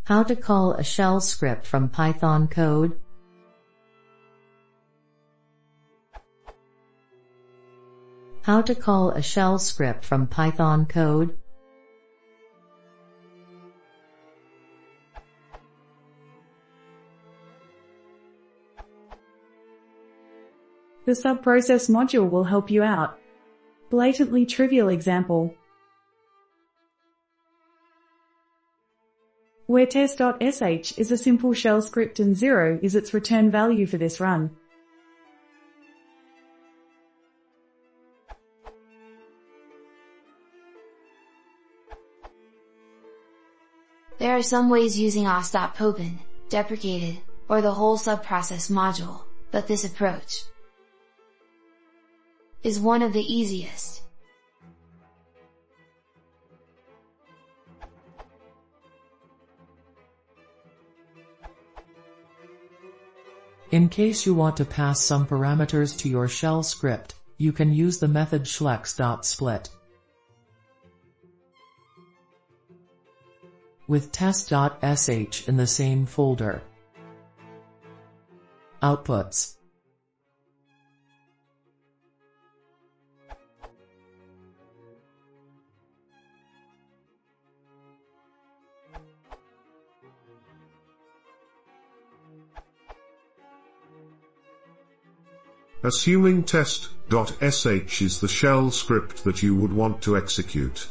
How to call a shell script from Python code? How to call a shell script from Python code? The subprocess module will help you out. Blatantly trivial example. Where test.sh is a simple shell script and 0 is its return value for this run. There are some ways using os.popen, deprecated, or the whole subprocess module, but this approach is one of the easiest. In case you want to pass some parameters to your shell script, you can use the method schlex.split. With test.sh in the same folder. Outputs. Assuming test.sh is the shell script that you would want to execute.